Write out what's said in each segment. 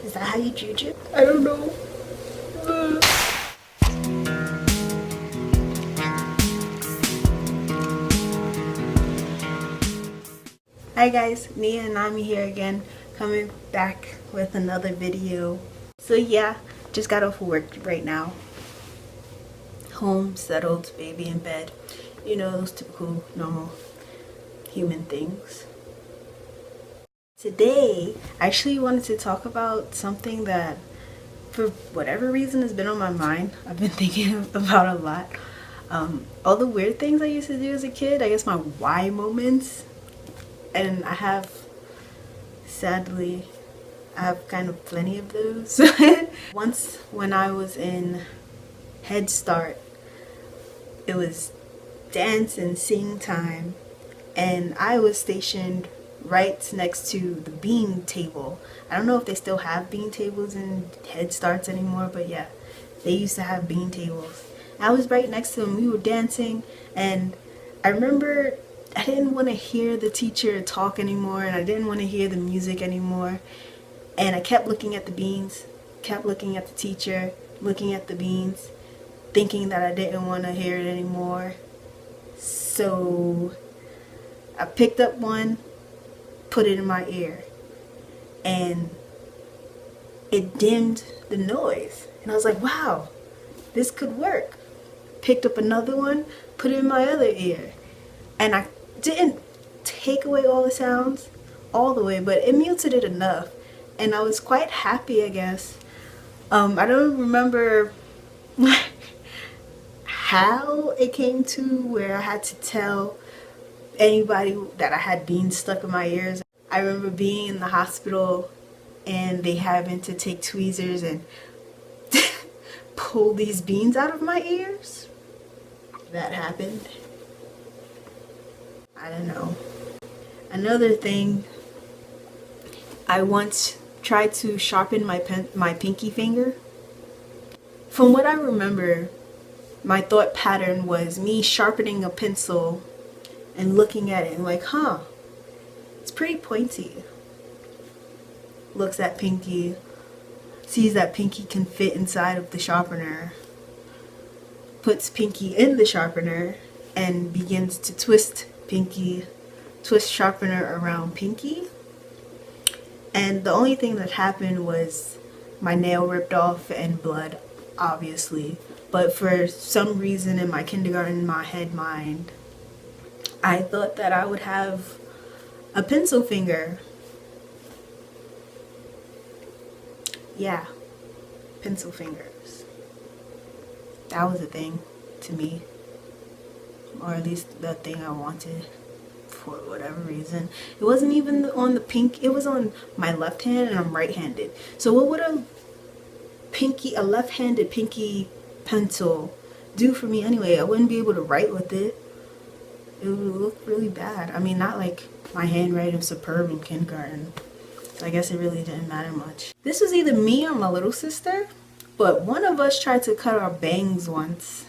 Is that how you juge it? I don't know. Hi guys, Nia and Inami here again, coming back with another video. So yeah, just got off of work right now. Home, settled, baby in bed. You know, those typical, normal human things. Today, I actually wanted to talk about something that, for whatever reason, has been on my mind. I've been thinking about a lot. All the weird things I used to do as a kid, I guess my why moments. And sadly, I have kind of plenty of those. Once when I was in Head Start, it was dance and sing time, and I was stationed right next to the bean table. I don't know if they still have bean tables in Head Starts anymore, but yeah, they used to have bean tables. I was right next to them. We were dancing, and I remember I didn't want to hear the teacher talk anymore, and I didn't want to hear the music anymore, and I kept looking at the beans, kept looking at the teacher, looking at the beans, thinking that I didn't want to hear it anymore. So I picked up one, put it in my ear, and it dimmed the noise, and I was like, wow, this could work. Picked up another one, put it in my other ear, and I didn't take away all the sounds all the way, but it muted it enough, and I was quite happy, I guess. I don't remember how it came to where I had to tell anybody that I had beans stuck in my ears. I remember being in the hospital and they having to take tweezers and pull these beans out of my ears. That happened. I don't know. Another thing, I once tried to sharpen my pinky finger. From what I remember, my thought pattern was me sharpening a pencil and looking at it and like, huh, it's pretty pointy. Looks at pinky, sees that pinky can fit inside of the sharpener, puts pinky in the sharpener and begins to twist sharpener around pinky. And the only thing that happened was my nail ripped off and blood, obviously. But for some reason in my kindergarten mind, I thought that I would have a pencil finger. Yeah, pencil fingers. That was a thing to me, or at least the thing I wanted for whatever reason. It wasn't even on the pink, it was on my left hand and I'm right-handed. So what would a left-handed pinky pencil do for me anyway? I wouldn't be able to write with it. It would look really bad. I mean, not like my handwriting was superb in kindergarten. So I guess it really didn't matter much. This was either me or my little sister, but one of us tried to cut our bangs once.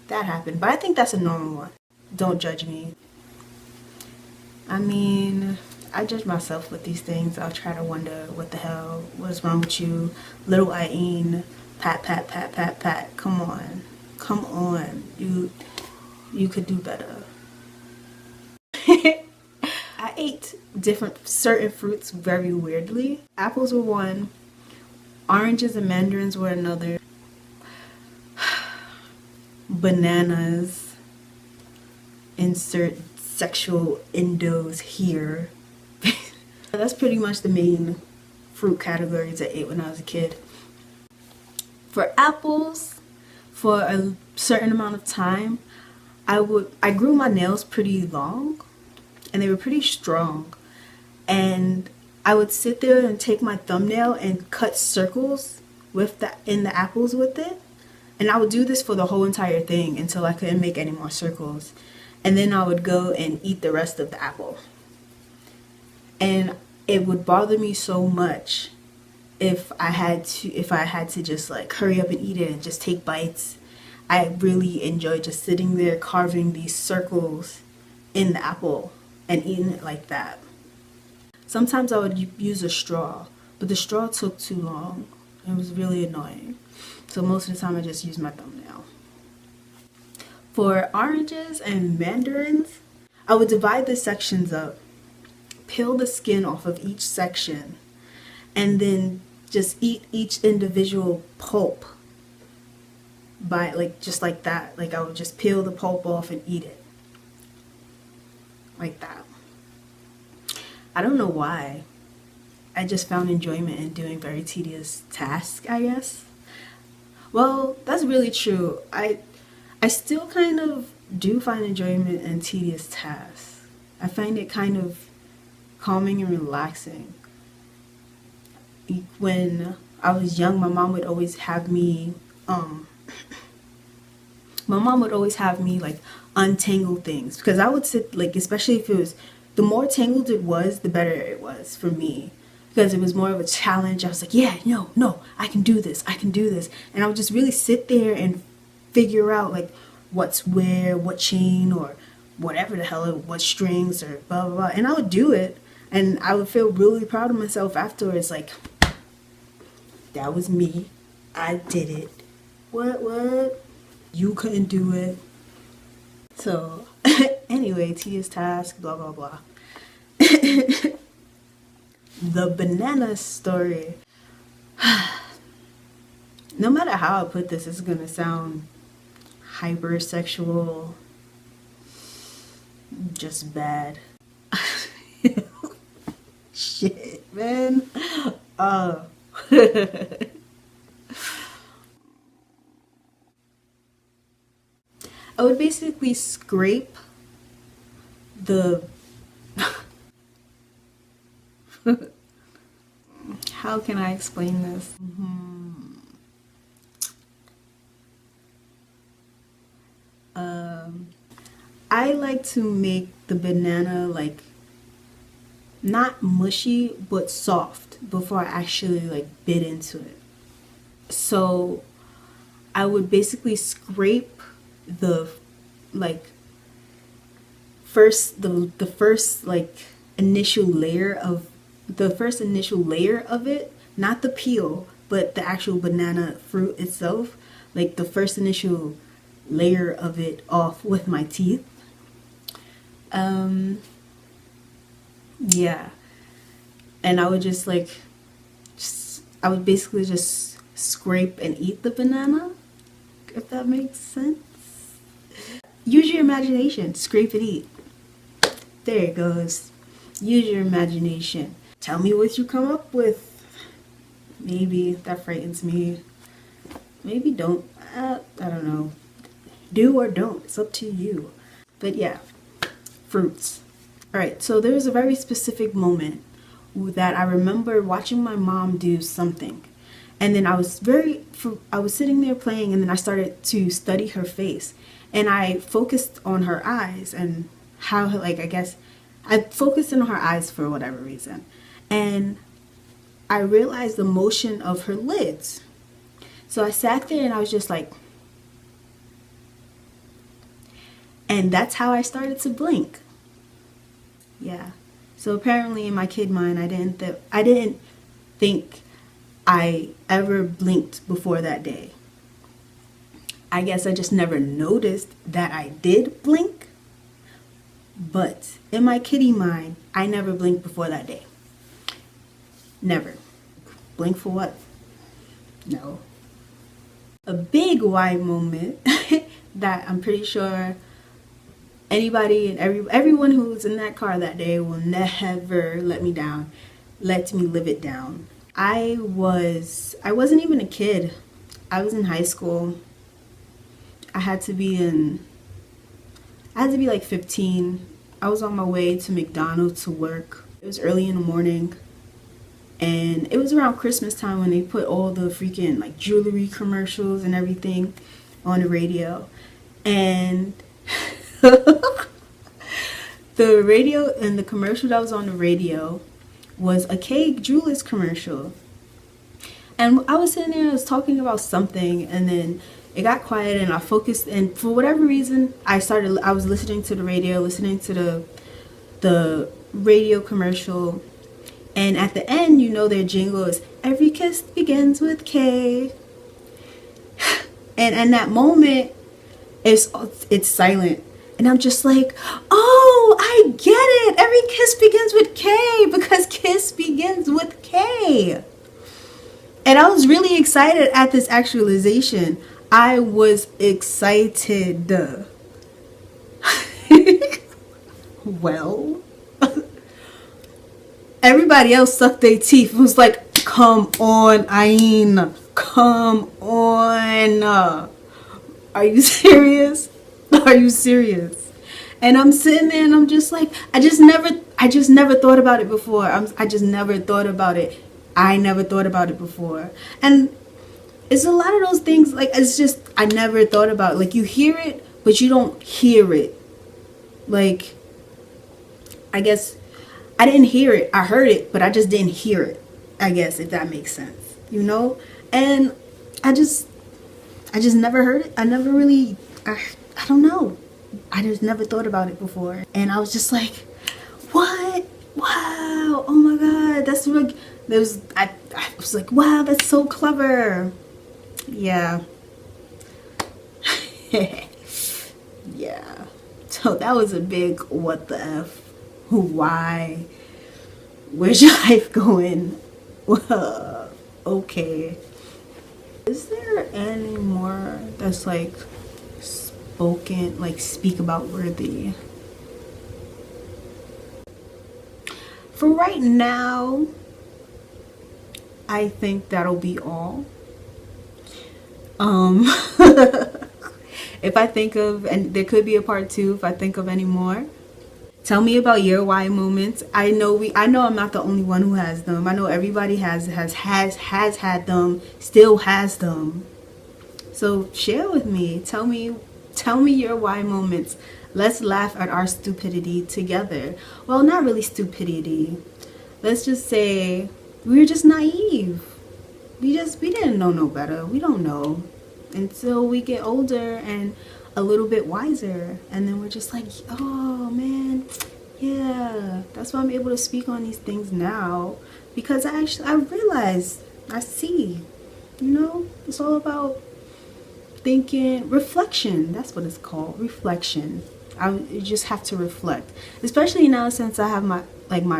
That happened, but I think that's a normal one. Don't judge me. I mean, I judge myself with these things. I'll try to wonder what the hell, what's wrong with you? Little Aine, pat, pat, pat, pat, pat. Come on. Come on. You could do better. I ate certain fruits very weirdly. Apples were one. Oranges and mandarins were another. Bananas. Insert sexual endos here. That's pretty much the main fruit categories I ate when I was a kid. For apples, for a certain amount of time, I grew my nails pretty long and they were pretty strong, and I would sit there and take my thumbnail and cut circles in the apples with it, and I would do this for the whole entire thing until I couldn't make any more circles, and then I would go and eat the rest of the apple. And it would bother me so much if I had to just like hurry up and eat it and just take bites. I really enjoy just sitting there carving these circles in the apple and eating it like that. Sometimes I would use a straw, but the straw took too long. It was really annoying. So most of the time I just use my thumbnail. For oranges and mandarins, I would divide the sections up, peel the skin off of each section, and then just eat each individual pulp by just like that. Like I would just peel the pulp off and eat it like that. I don't know why. I just found enjoyment in doing very tedious tasks, I guess. Well, that's really true. I still kind of do find enjoyment in tedious tasks. I find it kind of calming and relaxing. When I was young, my mom would always have me like untangle things, because I would sit, like, especially if it was, the more tangled it was, the better it was for me, because it was more of a challenge. I was like, yeah, no, I can do this, and I would just really sit there and figure out like what's where, what chain, or whatever the hell, what strings, or blah blah blah, and I would do it, and I would feel really proud of myself afterwards, like, that was me, I did it. What? You couldn't do it. So anyway, tedious task, blah blah blah. The banana story. No matter how I put this, it's gonna sound hypersexual, just bad. Shit, man. I would basically scrape the how can I explain this? I like to make the banana like not mushy but soft before I actually like bit into it. So I would basically scrape the like first the first like initial layer of it, not the peel, but the actual banana fruit itself, like the first initial layer of it off with my teeth. Yeah, and I would just I would basically just scrape and eat the banana, if that makes sense. Use your imagination. Scrape and eat. There it goes. Use your imagination. Tell me what you come up with. Maybe that frightens me. Maybe don't. I don't know. Do or don't. It's up to you. But yeah, fruits. Alright, so there was a very specific moment that I remember watching my mom do something. And then I was sitting there playing, and then I started to study her face. And I focused on her eyes and how, like, I guess I focused on her eyes for whatever reason. And I realized the motion of her lids. So I sat there and I was just like, and that's how I started to blink. Yeah. So apparently in my kid mind, I didn't think I ever blinked before that day. I guess I just never noticed that I did blink. But in my kiddie mind, I never blinked before that day. Never. Blink for what? No. A big why moment that I'm pretty sure anybody and everyone who was in that car that day will never let me live it down. I wasn't even a kid. I was in high school. I had to be like 15. I was on my way to McDonald's to work. It was early in the morning, and it was around Christmas time when they put all the freaking like jewelry commercials and everything on the radio. And the radio and the commercial that was on the radio was a Kay Jewelers commercial. And I was sitting there, I was talking about something, and then it got quiet and I focused, and for whatever reason I was listening to the radio, listening to the radio commercial, And at the end, you know, their jingle is "Every kiss begins with K." And in that moment, it's silent. And I'm just like, oh, I get it. Every kiss begins with K because kiss begins with K. And I was really excited at this actualization. I was excited. Well, everybody else sucked their teeth. It was like, come on, Ain. Come on. Are you serious? Are you serious? And I'm sitting there and I'm just like, I just never thought about it before. I just never thought about it. I never thought about it before. And it's a lot of those things, like, it's just, I never thought about it. Like, you hear it, but you don't hear it. Like, I guess I didn't hear it. I heard it, but I just didn't hear it. I guess, if that makes sense, you know? And I just never heard it. I never really, I don't know. I just never thought about it before. And I was just like, what? Wow. Oh my God. That's like, I was like, wow, that's so clever. Yeah. Yeah. So that was a big what the F. Why? Where's your life going? Okay. Is there any more that's like spoken, like speak about worthy? For right now, I think that'll be all. If I think of, and there could be a part 2 if I think of any more. Tell me about your why moments. I know I'm not the only one who has them. I know everybody has had them, still has them. So share with me. Tell me your why moments. Let's laugh at our stupidity together. Well, not really stupidity. Let's just say we were just naive. We didn't know no better. We don't know until we get older and a little bit wiser, and then we're just like, oh man, yeah, that's why I'm able to speak on these things now, because I realize, I see, you know, it's all about thinking, reflection. That's what it's called, reflection. You just have to reflect, especially now since I have my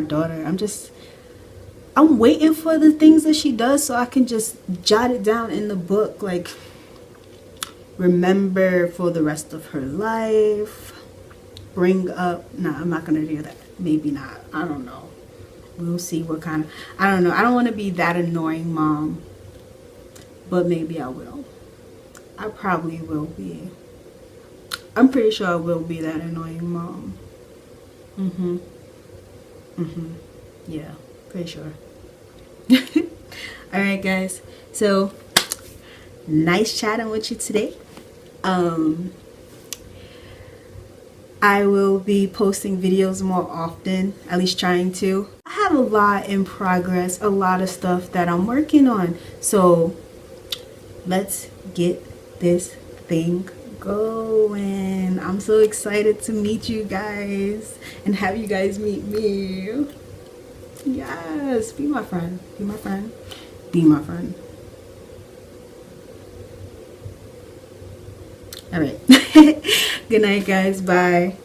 daughter. I'm waiting for the things that she does so I can just jot it down in the book, like, remember for the rest of her life. Bring up, nah, I'm not gonna do that. Maybe not. I don't know. We'll see what kind of, I don't know. I don't want to be that annoying mom, but maybe I will. I probably will be. I'm pretty sure I will be that annoying mom. Yeah, pretty sure. Alright guys, so nice chatting with you today. I will be posting videos more often, at least trying to. I have a lot in progress, a lot of stuff that I'm working on. So let's get this thing going. I'm so excited to meet you guys and have you guys meet me. Yes, be my friend. Be my friend. Be my friend. All right. Good night, guys. Bye.